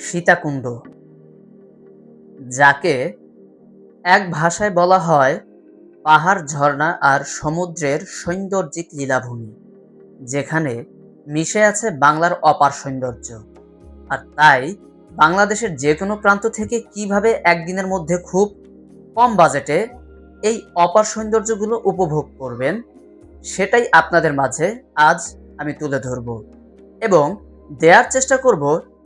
সীতাকুণ্ড, যাকে এক ভাষায় বলা হয় পাহাড়, ঝর্ণা আর সমুদ্রের সৌন্দর্যিক লীলাভূমি, যেখানে মিশে আছে বাংলার অপার সৌন্দর্য। আর তাই বাংলাদেশের যে কোনো প্রান্ত থেকে কিভাবে একদিনের মধ্যে খুব কম বাজেটে এই অপার সৌন্দর্যগুলো উপভোগ করবেন, সেটাই আপনাদের মাঝে আজ আমি তুলে ধরব এবং দেওয়ার চেষ্টা করব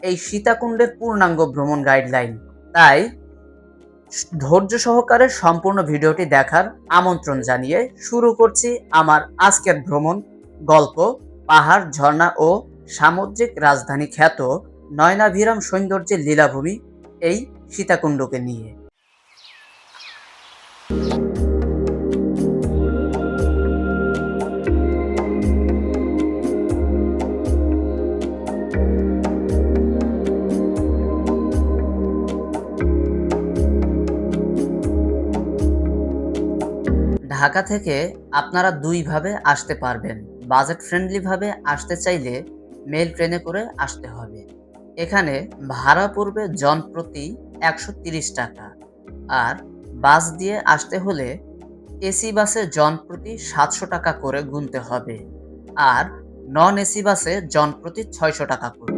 এই সীতাকুণ্ডের পূর্ণাঙ্গ ভ্রমণ গাইডলাইন। তাই ধৈর্য সহকারে সম্পূর্ণ ভিডিওটি দেখার আমন্ত্রণ জানিয়ে শুরু করছি আমার আজকের ভ্রমণ গল্প, পাহাড়, ঝর্ণা ও সামুদ্রিক রাজধানী খ্যাত নয়নাভিরাম সৌন্দর্যের লীলাভূমি এই সীতাকুণ্ডকে নিয়ে। ঢাকা থেকে আপনারা দুইভাবে আসতে পারবেন। বাজেট ফ্রেন্ডলি ভাবে আসতে চাইলে মেল ট্রেনে করে আসতে হবে। এখানে ভাড়া পড়বে জনপ্রতি ১৩০ টাকা, আর বাস দিয়ে আসতে হলে এসি বাসে জনপ্রতি ৭০০ টাকা করে গুনতে হবে, আর নন এসি বাসে জনপ্রতি ৬০০ টাকা করে।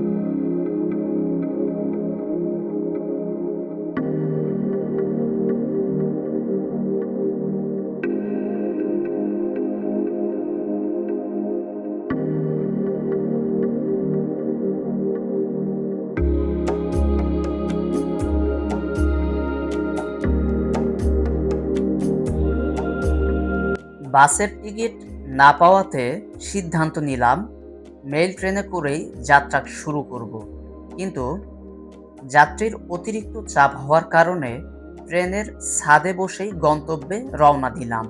বাসের টিকিট না পাওয়াতে সিদ্ধান্ত নিলাম মেল ট্রেনে করেই যাত্রা শুরু করব। কিন্তু যাত্রীর অতিরিক্ত চাপ হওয়ার কারণে ট্রেনের ছাদে বসেই গন্তব্যে রওনা দিলাম।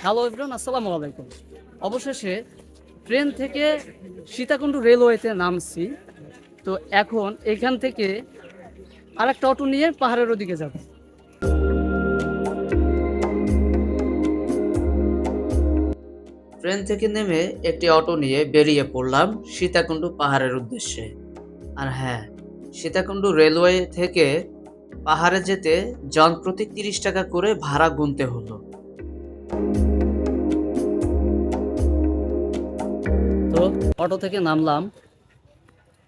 হ্যালো এভরিওয়ান, আসসালামু আলাইকুম। অবশেষে ট্রেন থেকে সীতাকুণ্ড রেলওয়েতে নামছি। তো এখন এখান থেকে আরেকটা অটো নিয়ে পাহাড়ের ওদিকে যাব। ট্রেন থেকে নেমে একটি অটো নিয়ে বেরিয়ে পড়লাম সীতাকুণ্ড পাহাড়ের উদ্দেশ্যে। আর হ্যাঁ, সীতাকুণ্ড রেলওয়ে থেকে পাহাড়ে যেতে জনপ্রতি ৩০ টাকা করে ভাড়া গুনতে হলো। তো অটো থেকে নামলাম।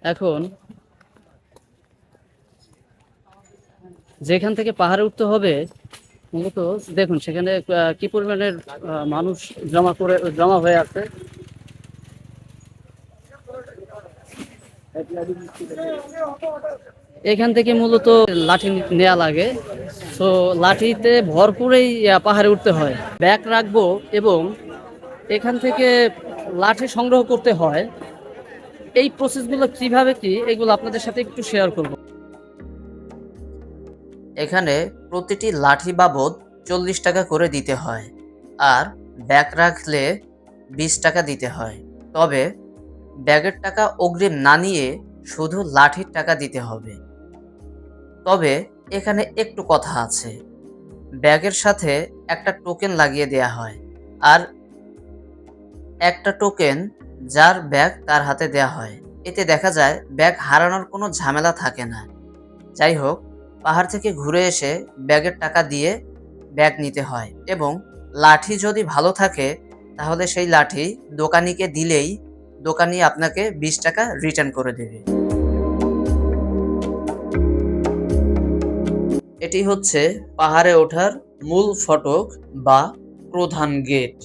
এখন যেখান থেকে পাহাড়ে উঠতে হবে, মূলত দেখুন সেখানে কি পরিমাণের মানুষ জমা হয়ে আছে। এখান থেকে মূলত লাঠি নেওয়া লাগে। তো লাঠিতে ভর করেই পাহাড়ে উঠতে হয়। ব্যাগ রাখবো এবং এখান থেকে লাঠি সংগ্রহ করতে হয়। এই প্রসেসগুলো কিভাবে কি, এগুলো আপনাদের সাথে একটু শেয়ার করব। এখানে প্রতিটি লাঠি বাবদ ৪০ টাকা করে দিতে হয়, আর ব্যাগ রাখলে ২০ টাকা দিতে হয়। তবে ব্যাগের টাকা অগ্রিম না নিয়ে শুধু লাঠির টাকা দিতে হবে। তবে এখানে একটু কথা আছে, ব্যাগের সাথে একটা টোকেন লাগিয়ে দেয়া হয়, আর একটা টোকেন যার ব্যাগ তার হাতে দেয়া হয়। এতে দেখা যায় ব্যাগ হারানোর কোনো ঝামেলা থাকে না। যাই হোক, পাহাড় থেকে ঘুরে এসে ব্যাগের টাকা দিয়ে ব্যাগ নিতে হয় এবং লাঠি যদি ভালো থাকে তাহলে সেই লাঠি দোকানিকে দিলেই দোকানি আপনাকে ২০ টাকা রিটার্ন করে দেবে। এটি হচ্ছে পাহাড়ে ওঠার মূল ফটক বা প্রধান গেট।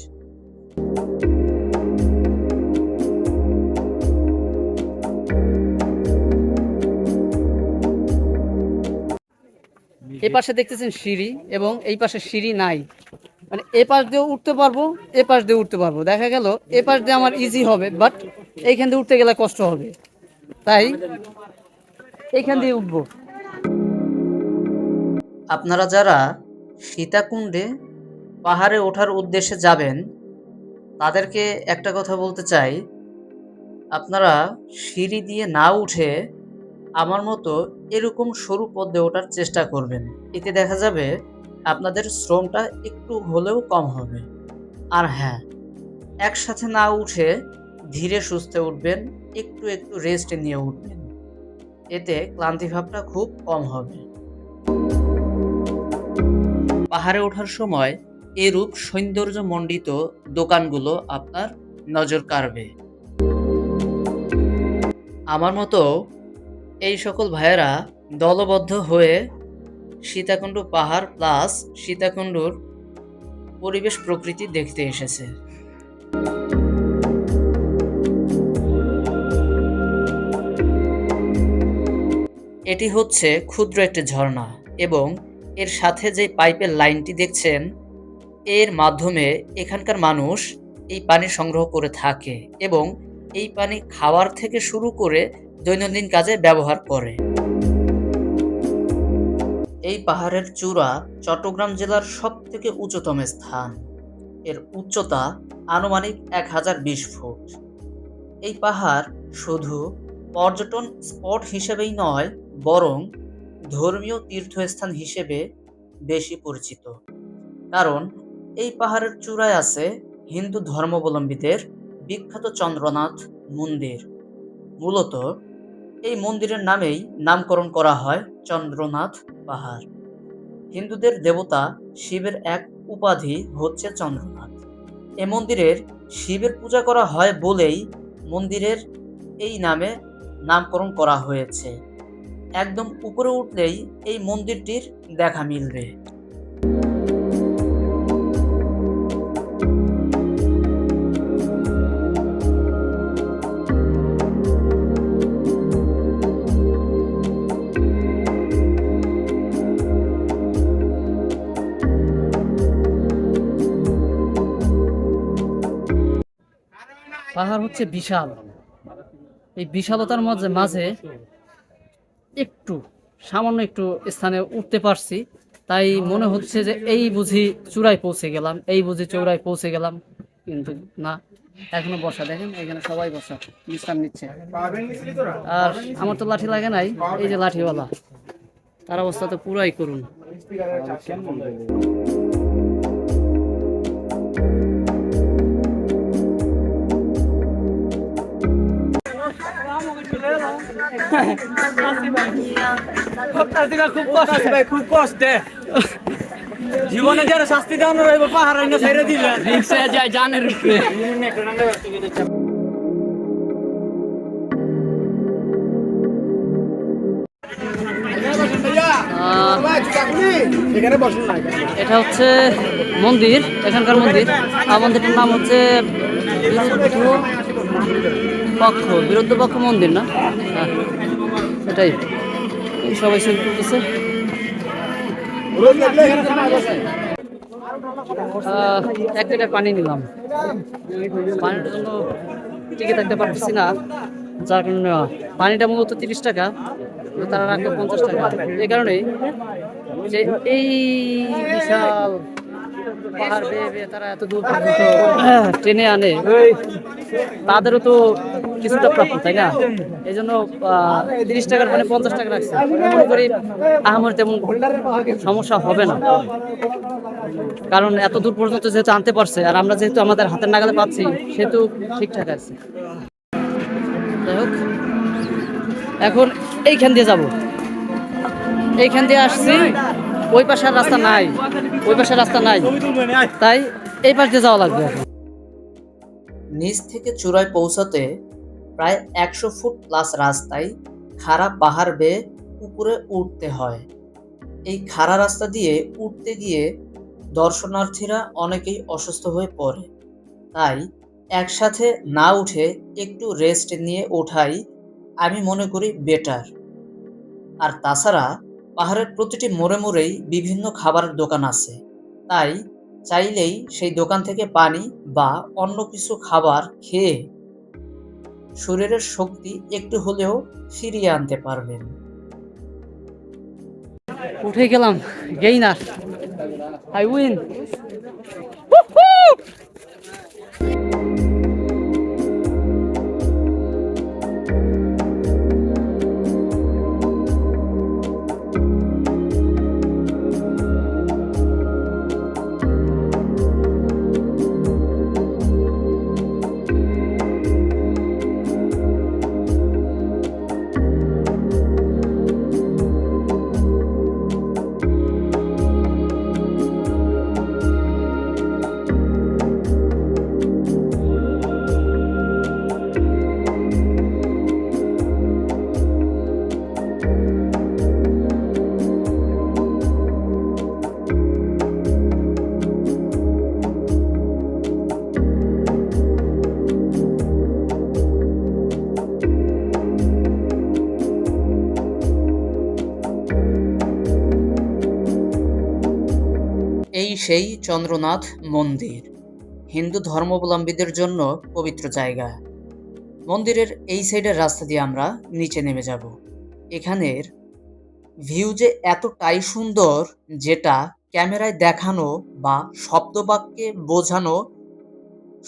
এই পাশে দেখতেছেন সিঁড়ি, এবং এই পাশে সিঁড়ি নাই। মানে এ পাশ দিয়ে উঠতে পারবো, এ পাশ দিয়ে উঠতে পারবো। দেখা গেল এ পাশ দিয়ে আমার ইজি হবে, বাট এইখান দিয়ে উঠতে গেলে কষ্ট হবে। তাই এইখান দিয়ে উঠবো। আপনারা যারা সীতাকুণ্ডে পাহাড়ে ওঠার উদ্দেশ্যে যাবেন তাদেরকে একটা কথা বলতে চাই, আপনারা সিঁড়ি দিয়ে না উঠে আমার মতো এরকম সরু পথ দিয়ে ওঠার চেষ্টা করবেন। এতে দেখা যাবে আপনাদের শ্রমটা একটু হলেও কম হবে। আর হ্যাঁ, একসাথে না উঠে ধীরে সুস্থে উঠবেন, একটু একটু রেস্ট নিয়ে উঠবেন। এতে ক্লান্তি ভাবটা খুব কম হবে। পাহাড়ে ওঠার সময় এরূপ সৌন্দর্যমণ্ডিত দোকানগুলো আপনার নজর কাড়বে। আমার মতো এই সকল ভাইয়েরা দলবদ্ধ হয়ে সীতাকুণ্ড পাহাড় প্লাস সীতাকুণ্ডুর পরিবেশ প্রকৃতি দেখতে এসেছে। এটি হচ্ছে ক্ষুদ্র একটি ঝর্ণা এবং এর সাথে যে পাইপের লাইনটি দেখছেন, এর মাধ্যমে এখানকার মানুষ এই পানি সংগ্রহ করে থাকে এবং এই পানি খাওয়ার থেকে শুরু করে দৈনন্দিন কাজে ব্যবহার করে। এই পাহাড়ের চূড়া চট্টগ্রাম জেলার সবথেকে উচ্চতম স্থান। এর উচ্চতা আনুমানিক 1020 ফুট। এই পাহাড় শুধু পর্যটন স্পট হিসেবেই নয়, বরং ধর্মীয় তীর্থস্থান হিসেবে বেশি পরিচিত। কারণ এই পাহাড়ের চূড়ায় আছে হিন্দু ধর্মাবলম্বীদের বিখ্যাত চন্দ্রনাথ মন্দির। মূলত এই মন্দিরের নামেই নামকরণ করা হয় চন্দ্রনাথ পাহাড়। হিন্দুদের দেবতা শিবের এক উপাধি হচ্ছে চন্দ্রনাথ। এ মন্দিরের শিবের পূজা করা হয় বলেই মন্দিরের এই নামে নামকরণ করা হয়েছে। একদম উপরে উঠলেই এই মন্দিরটির দেখা মিলবে। পাহাড় হচ্ছে বিশাল। এই বিশালতার মাঝে মাঝে একটু সামান্য একটু স্থানে উঠতে পারছি, তাই মনে হচ্ছে যে এই বুঝি চূড়ায় পৌঁছে গেলাম, এই বুঝি চূড়ায় পৌঁছে গেলাম। কিন্তু না, এখনো বসা, দেখেন এখানে সবাই বসা বিশ্রাম নিচ্ছে। আর আমার তো লাঠি লাগে নাই, এই যে লাঠিওয়ালা, তার অবস্থা তো পুরাই করুন। খুব কষ্টে জীবনে যারা শাস্তি দেওয়ার রইব পাহাড় ছেড়ে দিলে যায় জানের উপরে। এটা হচ্ছে মন্দির, এখানকার মন্দির। মন্দিরটার নাম হচ্ছে বিরুদ্ধ পক্ষ মন্দির, না? হ্যাঁ, এটাই। সবাই সেলফি তুলতেছে। এক লিটার পানি নিলাম, পানিটার জন্য টিকে থাকতে পারতেছি না, যার কারণে নেওয়া। পানিটা মূলত 30 টাকা, তারা রাখলো 50 টাকা। এই কারণেই যে এই বিশাল পাহাড় বেয়ে বেয়ে তারা এত দূর পর্যন্ত টেনে আনে, তাদেরও তো কিছুটা প্রাপ্য, তাই না? এই জন্য 30 টাকার মানে 50 টাকা রাখছে। মনে করি আমার তেমন সমস্যা হবে না, কারণ এত দূর পর্যন্ত যেহেতু আনতে পারছে, আর আমরা যেহেতু আমাদের হাতের নাগালে পাচ্ছি, সেহেতু ঠিকঠাক আছে। যাই হোক, এখন এইখান দিয়ে যাব, এইখান দিয়ে আসছি। ওই পাশের রাস্তা নাই, ওই পাশের রাস্তা নাই, তাই এই পাশ দিয়ে যাওয়া লাগবে। নিচ থেকে চূড়ায় পৌঁছাতে প্রায় 100 ফুট প্লাস রাস্তায় খাড়া পাহাড় বেয়ে উপরে উঠতে হয়। এই খাড়া রাস্তা দিয়ে উঠতে গিয়ে দর্শনার্থীরা অনেকেই অসুস্থ হয়ে পড়ে, তাই একসাথে না উঠে একটু রেস্ট নিয়ে ওঠাই আমি মনে করি বেটার। আর তাছাড়া পাহাড়ের প্রতিটি মোড়ে মোড়েই বিভিন্ন খাবারের দোকান আছে, তাই চাইলেই সেই দোকান থেকে পানি বা অন্য কিছু খাবার খেয়ে শরীরের শক্তি একটু হলেও ফিরিয়ে আনতে পারবেন। উঠে গেলাম, গেইনার, আই উইন। সেই চন্দ্রনাথ মন্দির, হিন্দু ধর্মাবলম্বীদের জন্য পবিত্র জায়গা। মন্দিরের এই সাইডের রাস্তা দিয়ে আমরা নিচে নেমে যাব। এখানের ভিউ যে এতটাই সুন্দর, যেটা ক্যামেরায় দেখানো বা শব্দবাক্যে বোঝানো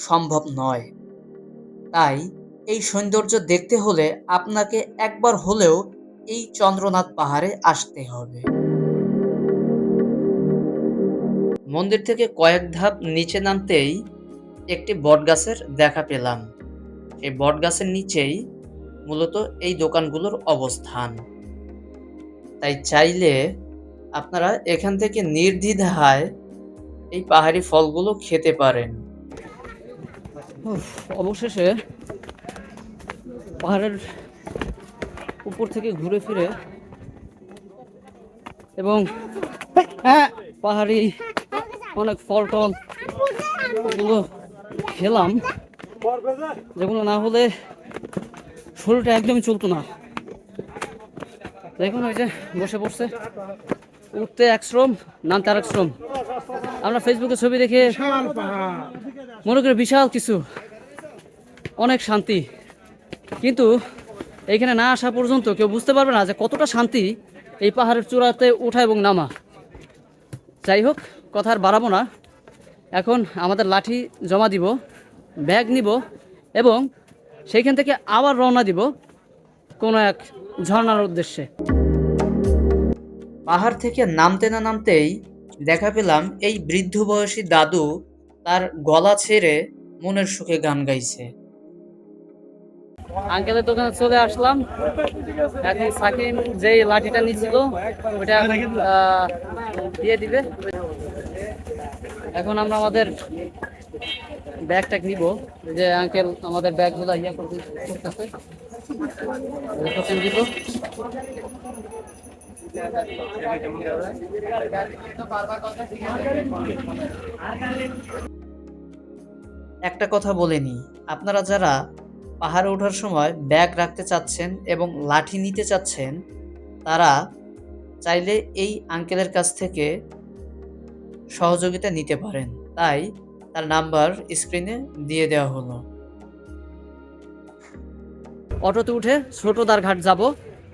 সম্ভব নয়। তাই এই সৌন্দর্য দেখতে হলে আপনাকে একবার হলেও এই চন্দ্রনাথ পাহাড়ে আসতে হবে। মন্দির থেকে কয়েক ধাপ নিচে নামতেই একটি বটগাছের দেখা পেলাম। এই বটগাছের নিচেই মূলত এই দোকানগুলোর অবস্থান। তাই চাইলে আপনারা এখান থেকে নির্দ্বিধায় এই পাহাড়ি ফলগুলো খেতে পারেন। অবশেষে পাহাড়ের উপর থেকে ঘুরে ফিরে এবং পাহাড়ি অনেক ফল টল এগুলো খেলাম, যেগুলো না হলে শরীরটা একদমই চলতো না। দেখুন ওই যে বসে পড়ছে, উঠতে এক শ্রম, নামতে আরেক শ্রম। আমরা ফেসবুকে ছবি দেখে মনে করি বিশাল কিছু, অনেক শান্তি, কিন্তু এইখানে না আসা পর্যন্ত কেউ বুঝতে পারবে না যে কতটা শান্তি এই পাহাড়ের চূড়াতে ওঠা এবং নামা। যাই হোক, কথা আর বাড়াবো না। এখন আমাদের লাঠি জমা দিব, ব্যাগ নিব এবং সেইখান থেকে আবার রওনা দিব কোনো এক ঝর্ণার উদ্দেশ্যে। পাহাড় থেকে নামতে না নামতেই দেখা পেলাম এই বৃদ্ধ বয়সী দাদু তার গলা ছেড়ে মনের সুখে গান গাইছে। আঙ্কেলের দোকানে চলে আসলাম। এখন সাকিম যেই লাঠিটা নিচ্ছিল ওইটা দিয়ে দিবে। এখন আমরা আমাদের ব্যাগটা নিব, যে আঙ্কেল আমাদের ব্যাগগুলো ইয়া করতেছে দিব। একটা কথা বলে নিই, আপনারা যারা পাহাড়ে ওঠার সময় ব্যাগ রাখতে চাচ্ছেন এবং লাঠি নিতে চাচ্ছেন, তারা চাইলে এই আঙ্কেলের কাছ থেকে সহযোগিতা নিতে পারেন। তাই তার নাম্বার স্ক্রিনে দিয়ে দেওয়া হলো। অটোতে উঠে ছোটদার ঘাট যাব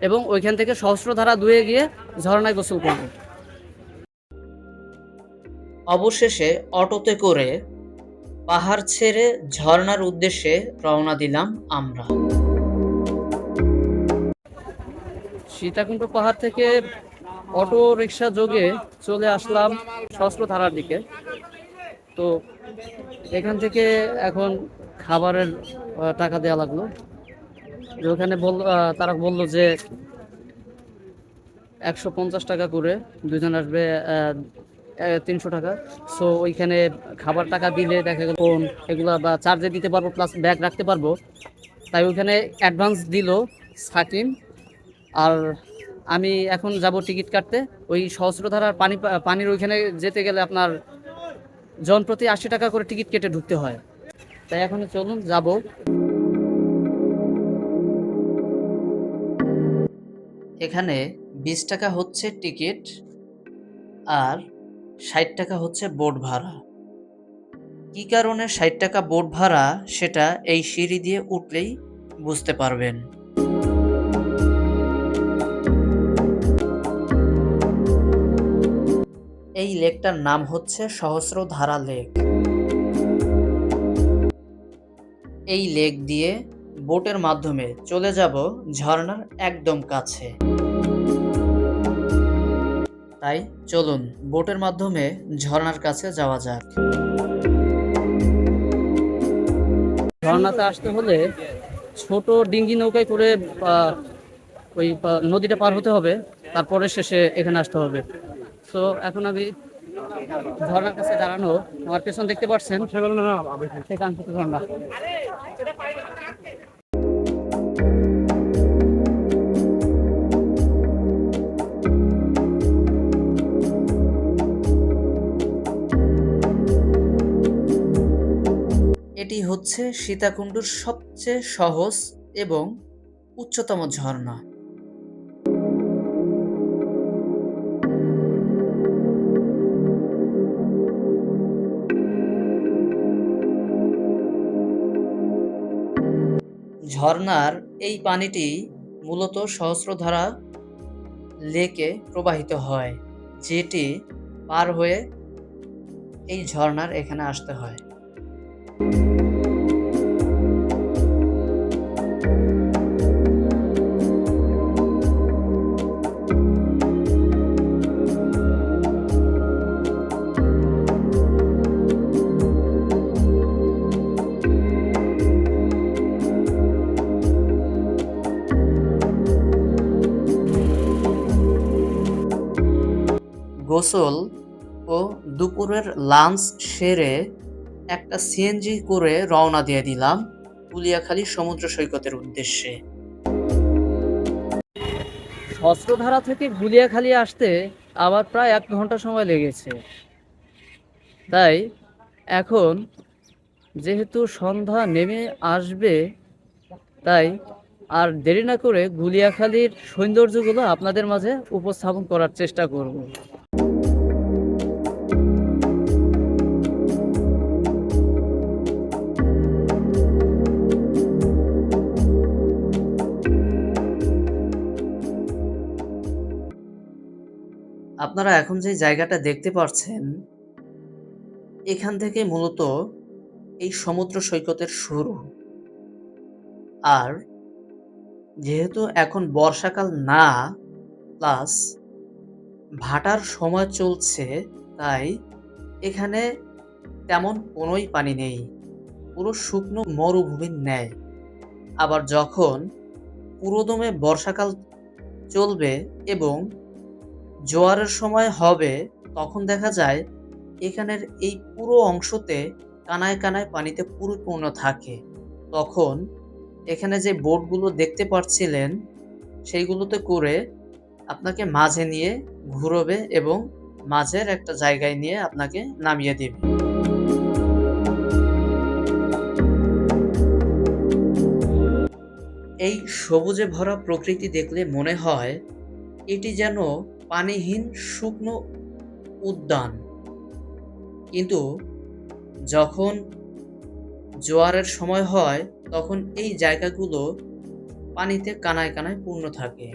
এবং ওইখান থেকে সহস্রধারা দুয়ে গিয়ে ঝর্ণায় গোসল করব। অবশেষে অটোতে করে পাহাড় ছেড়ে ঝর্ণার উদ্দেশ্যে রওনা দিলাম আমরা। সীতাকুণ্ড পাহাড় থেকে অটো রিক্সা যোগে চলে আসলাম সহস্রধারার দিকে। তো এখান থেকে এখন খাবারের টাকা দেওয়া লাগলো। ওখানে তারা বললো যে 150 টাকা করে, দুজন আসবে 300 টাকা। সো ওইখানে খাবার টাকা দিলে দেখা গেল ফোন এগুলা বা চার্জে দিতে পারবো, প্লাস ব্যাগ রাখতে পারবো। তাই ওইখানে অ্যাডভান্স দিল সাকিম। আর আমি এখন যাব টিকিট কাটতে। ওই সহস্রধারার পানির ওইখানে যেতে গেলে আপনার জনপ্রতি 80 টাকা করে টিকিট কেটে ঢুকতে হয়। তাই এখন চলুন যাব। এখানে 20 টাকা হচ্ছে টিকিট আর 60 টাকা হচ্ছে বোট ভাড়া। কি কারণে 60 টাকা বোট ভাড়া সেটা এই সিঁড়ি দিয়ে উঠলেই বুঝতে পারবেন। এই লেকটার নাম হচ্ছে সহস্রধারা লেক। এই লেক দিয়ে বোটের মাধ্যমে চলে যাব ঝর্ণার একদম কাছে। তাই চলুন বোটের মাধ্যমে ঝর্ণার কাছে যাওয়া যাক। ঝর্ণাতে আসতে হলে ছোট ডিঙ্গি নৌকায় করে ওই নদীটা পার হতে হবে, তারপরে শেষে এখানে আসতে হবে। তো এখন আমি ঝর্ণার কাছে দাঁড়ানো, আমার পেছন দেখতে পাচ্ছেন সেখান থেকে ঝর্ণা। এটি হচ্ছে সীতাকুণ্ডুর সবচেয়ে সহজ এবং উচ্চতম ঝর্ণা। ঝর্ণার এই পানিটি মূলত সহস্রধারা লেকে প্রবাহিত হয়, যেটি পার হয়ে এই ঝর্ণার এখানে আসতে হয়। গোসল ও দুপুরের লাঞ্চ সেরে একটা সিএনজি করে রওনা দিয়ে দিলাম কুলিয়াখালী সমুদ্র সৈকতের উদ্দেশ্যে। শস্ত্রধারা থেকে গুলিয়াখালী আসতে আবার প্রায় 1 ঘন্টা সময় লেগেছে। তাই এখন যেহেতু সন্ধ্যা নেমে আসবে, তাই আর দেরি না করে গুলিয়াখালীর সৌন্দর্যগুলো আপনাদের মাঝে উপস্থাপন করার চেষ্টা করব। আপনারা এখন যে জায়গাটা দেখতে পাচ্ছেন, এখান থেকে মূলত এই সমুদ্র সৈকতের শুরু। আর যেহেতু এখন বর্ষাকাল না, প্লাস ভাটার সময় চলছে, তাই এখানে তেমন কোনোই পানি নেই, পুরো শুকনো মরুভূমির ন্যায়। আবার যখন পুরোদমে বর্ষাকাল চলবে এবং জোয়ারের সময় হবে, তখন দেখা যায় এখানের এই পুরো অংশতে কানায় কানায় পানিতে পরিপূর্ণ থাকে। তখন এখানে যে বোটগুলো দেখতে পাচ্ছিলেন, সেইগুলোতে করে আপনাকে মাঝে নিয়ে ঘুরবে এবং মাঝের একটা জায়গায় নিয়ে আপনাকে নামিয়ে দেবে। এই সবুজে ভরা প্রকৃতি দেখলে মনে হয় এটি যেন পানিহীন শুকনো উদ্যান। কিন্তু যখন জোয়ারের সময় হয়, তখন এই জায়গাগুলো পানিতে কানায় কানায় পূর্ণ থাকে।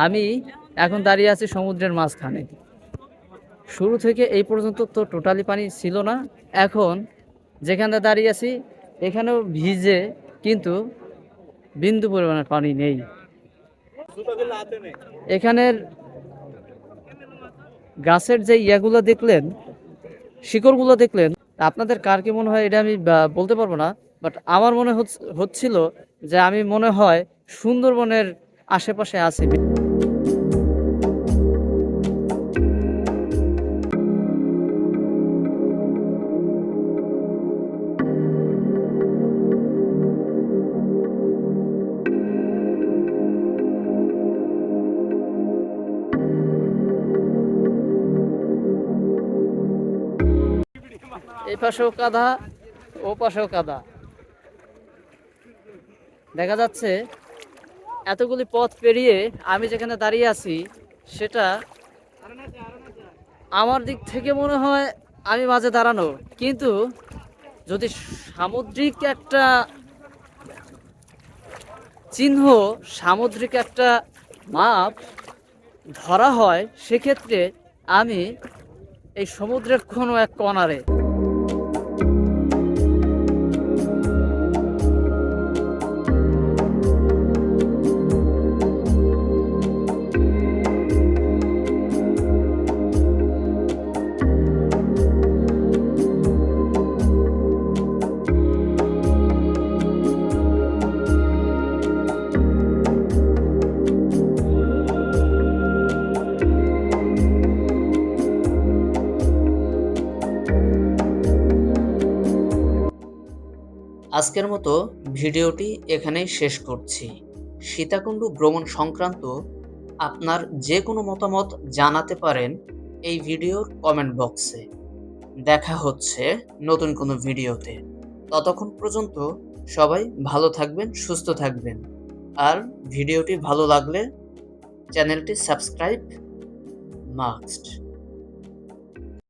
আমি এখন দাঁড়িয়ে আছি সমুদ্রের মাঝখানে। শুরু থেকে এই পর্যন্ত তো টোটালি পানি ছিল না। এখন যেখানে দাঁড়িয়ে আছি এখানেও ভিজে, কিন্তু বিন্দু পরিমাণের পানি নেই। এখানের গাছের যে ইয়াগুলো দেখলেন, শিকড়গুলো দেখলেন, আপনাদের কার কি মনে হয় এটা আমি বলতে পারবো না, বাট আমার মনে হচ্ছিল যে আমি মনে হয় সুন্দরবনের আশেপাশে আছি। এই পাশেও কাদা, ও পাশেও কাদা। দেখা যাচ্ছে এতগুলি পথ পেরিয়ে আমি যেখানে দাঁড়িয়ে আছি, সেটা আমার দিক থেকে মনে হয় আমি মাঝে দাঁড়ানো, কিন্তু যদি সামুদ্রিক একটা চিহ্ন, সামুদ্রিক একটা মাপ ধরা হয়, সেক্ষেত্রে আমি এই সমুদ্রের কোনো এক কণারে। আজকের মতো ভিডিওটি এখানেই শেষ করছি। সীতাকুণ্ড ভ্রমণ সংক্রান্ত আপনার যে কোনো মতামত জানাতে পারেন এই ভিডিওর কমেন্ট বক্সে। দেখা হচ্ছে নতুন কোনো ভিডিওতে। ততক্ষণ পর্যন্ত সবাই ভালো থাকবেন, সুস্থ থাকবেন। আর ভিডিওটি ভালো লাগলে চ্যানেলটি সাবস্ক্রাইব মাস্ট।